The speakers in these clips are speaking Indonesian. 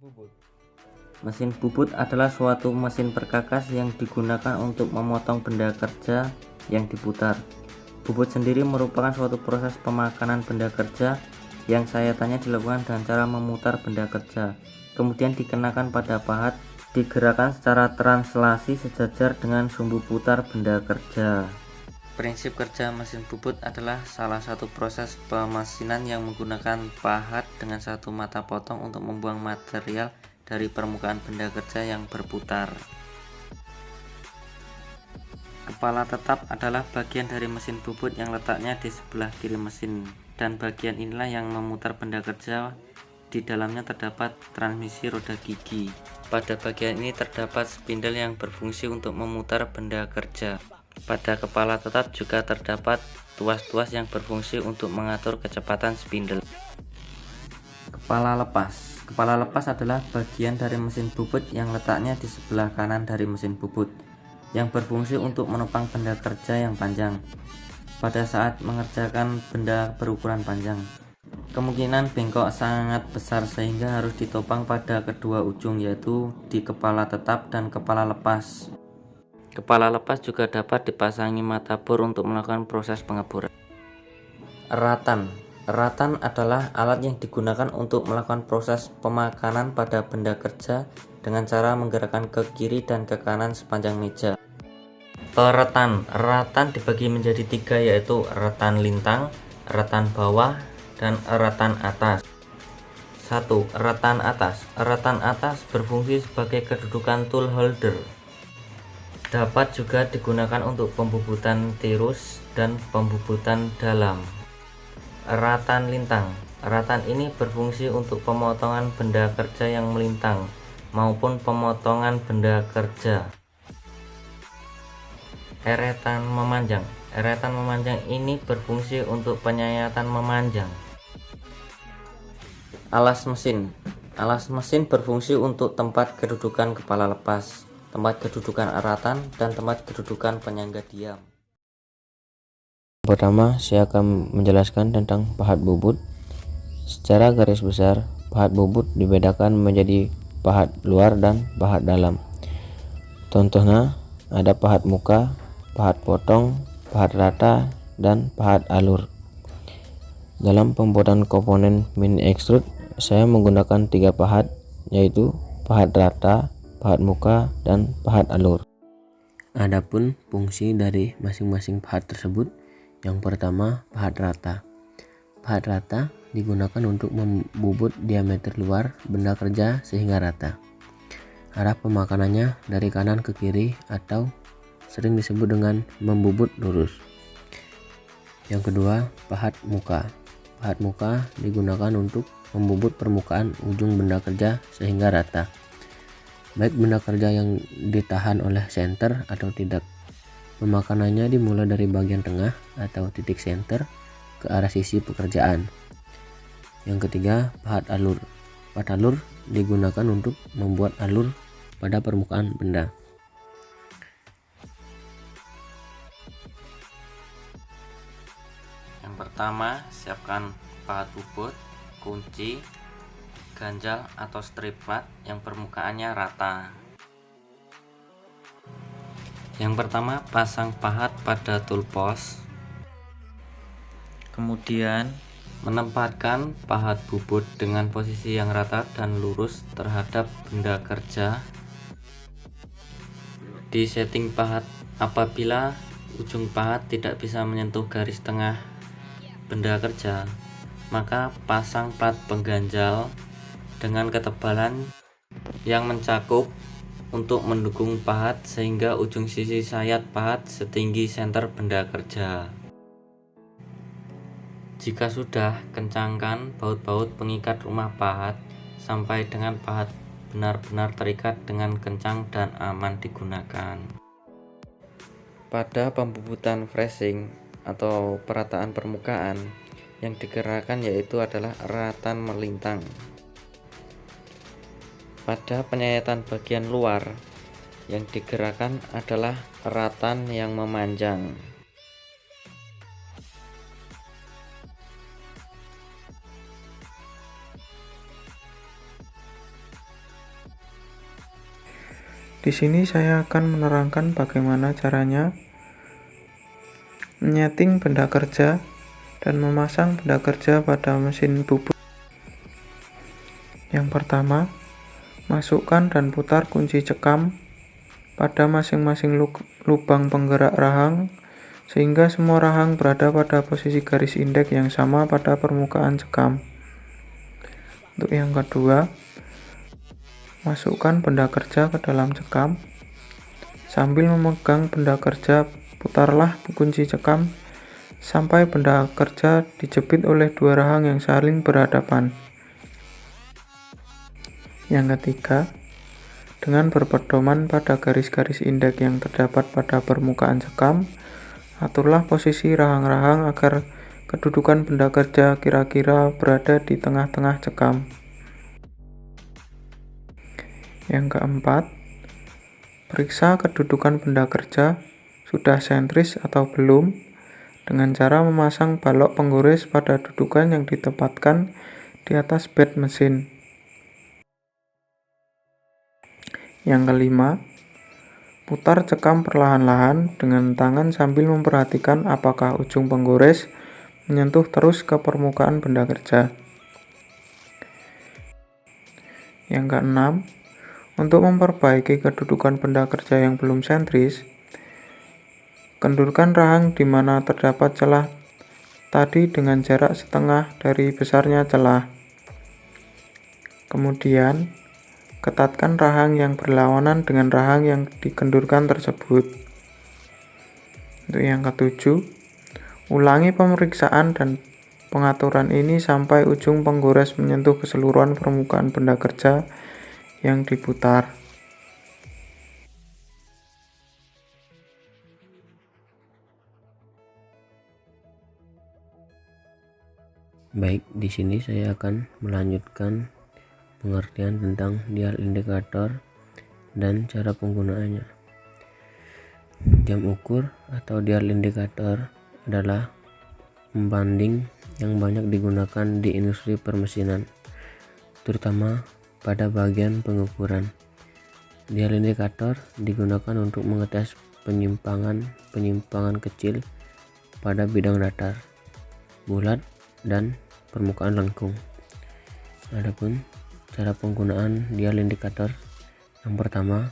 Bubut. Mesin bubut adalah suatu mesin perkakas yang digunakan untuk memotong benda kerja yang diputar. Bubut sendiri merupakan suatu proses pemakanan benda kerja yang sayatan dilakukan dengan cara memutar benda kerja, kemudian dikenakan pada pahat, digerakkan secara translasi sejajar dengan sumbu putar benda kerja. Prinsip kerja mesin bubut adalah salah satu proses pemesinan yang menggunakan pahat dengan satu mata potong untuk membuang material dari permukaan benda kerja yang berputar. Kepala tetap adalah bagian dari mesin bubut yang letaknya di sebelah kiri mesin, dan bagian inilah yang memutar benda kerja. Di dalamnya terdapat transmisi roda gigi. Pada bagian ini terdapat spindle yang berfungsi untuk memutar benda kerja. Pada kepala tetap juga terdapat tuas-tuas yang berfungsi untuk mengatur kecepatan spindle. Kepala lepas. Kepala lepas adalah bagian dari mesin bubut yang letaknya di sebelah kanan dari mesin bubut, yang berfungsi untuk menopang benda kerja yang panjang pada saat mengerjakan benda berukuran panjang. Kemungkinan bengkok sangat besar sehingga harus ditopang pada kedua ujung, yaitu di kepala tetap dan kepala lepas. Kepala lepas juga dapat dipasangi mata bor untuk melakukan proses pengeboran. Eratan. Eratan adalah alat yang digunakan untuk melakukan proses pemakanan pada benda kerja dengan cara menggerakkan ke kiri dan ke kanan sepanjang meja. Eretan. Eretan dibagi menjadi tiga, yaitu eretan lintang, eretan bawah, dan eretan atas. 1. Eretan atas. Eretan atas berfungsi sebagai kedudukan tool holder. Dapat juga digunakan untuk pembubutan tirus dan pembubutan dalam. Eratan lintang. Eratan ini berfungsi untuk pemotongan benda kerja yang melintang maupun pemotongan benda kerja. Eretan memanjang. Eretan memanjang ini berfungsi untuk penyayatan memanjang. Alas mesin. Alas mesin berfungsi untuk tempat kedudukan kepala lepas, tempat kedudukan eratan, dan tempat kedudukan penyangga diam. Pertama, saya akan menjelaskan tentang pahat bubut. Secara garis besar, pahat bubut dibedakan menjadi pahat luar dan pahat dalam. Contohnya, ada pahat muka, pahat potong, pahat rata, dan pahat alur. Dalam pembuatan komponen mini extrude, saya menggunakan 3 pahat, yaitu pahat rata, pahat muka, dan pahat alur. Adapun fungsi dari masing-masing pahat tersebut, yang pertama, pahat rata. Pahat rata digunakan untuk membubut diameter luar benda kerja sehingga rata. Arah pemakanannya dari kanan ke kiri atau sering disebut dengan membubut lurus. Yang kedua, pahat muka. Pahat muka digunakan untuk membubut permukaan ujung benda kerja sehingga rata, baik benda kerja yang ditahan oleh senter atau tidak. Pemakanannya dimulai dari bagian tengah atau titik senter ke arah sisi pekerjaan. Yang ketiga, pahat alur. Pahat alur digunakan untuk membuat alur pada permukaan benda. Yang pertama, siapkan pahat bubut, kunci, ganjal atau strip mat yang permukaannya rata. Yang pertama, pasang pahat pada tool post. Kemudian, menempatkan pahat bubut dengan posisi yang rata dan lurus terhadap benda kerja. Di setting pahat, apabila ujung pahat tidak bisa menyentuh garis tengah benda kerja, maka pasang plat pengganjal dengan ketebalan yang mencakup untuk mendukung pahat sehingga ujung sisi sayat pahat setinggi senter benda kerja. Jika sudah, kencangkan baut-baut pengikat rumah pahat sampai dengan pahat benar-benar terikat dengan kencang dan aman digunakan. Pada pembubutan freshing atau perataan permukaan, yang digerakkan yaitu adalah eratan melintang. Pada penyayatan bagian luar, yang digerakkan adalah eratan yang memanjang. Di sini saya akan menerangkan bagaimana caranya menyeting benda kerja dan memasang benda kerja pada mesin bubut. Yang pertama, masukkan dan putar kunci cekam pada masing-masing lubang penggerak rahang sehingga semua rahang berada pada posisi garis indeks yang sama pada permukaan cekam. Untuk yang kedua, masukkan benda kerja ke dalam cekam. Sambil memegang benda kerja, putarlah kunci cekam sampai benda kerja dijepit oleh dua rahang yang saling berhadapan. Yang ketiga, dengan berpedoman pada garis-garis indeks yang terdapat pada permukaan cekam, aturlah posisi rahang-rahang agar kedudukan benda kerja kira-kira berada di tengah-tengah cekam. Yang keempat, periksa kedudukan benda kerja sudah sentris atau belum dengan cara memasang balok penggores pada dudukan yang ditempatkan di atas bed mesin. Yang kelima, putar cekam perlahan-lahan dengan tangan sambil memperhatikan apakah ujung penggores menyentuh terus ke permukaan benda kerja. Yang keenam, untuk memperbaiki kedudukan benda kerja yang belum sentris, kendurkan rahang di mana terdapat celah tadi dengan jarak setengah dari besarnya celah. Kemudian, ketatkan rahang yang berlawanan dengan rahang yang dikendurkan tersebut. Untuk yang ketujuh, ulangi pemeriksaan dan pengaturan ini sampai ujung penggores menyentuh keseluruhan permukaan benda kerja yang diputar. Baik, di sini saya akan melanjutkan pengertian tentang dial indikator dan cara penggunaannya. Jam ukur atau dial indikator adalah pembanding yang banyak digunakan di industri permesinan, terutama pada bagian pengukuran. Dial indikator digunakan untuk mengetes penyimpangan kecil pada bidang datar, bulat, dan permukaan lengkung. Adapun cara penggunaan dial indikator, yang pertama,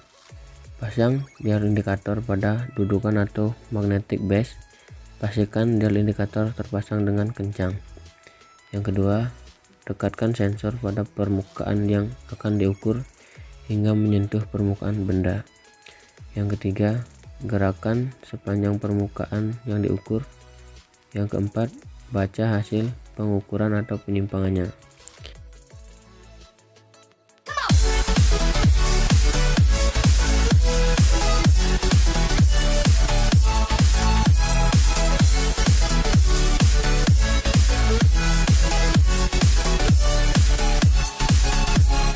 pasang dial indikator pada dudukan atau magnetic base. Pastikan dial indikator terpasang dengan kencang. Yang kedua, dekatkan sensor pada permukaan yang akan diukur hingga menyentuh permukaan benda. Yang ketiga, gerakan sepanjang permukaan yang diukur. Yang keempat, baca hasil pengukuran atau penyimpangannya.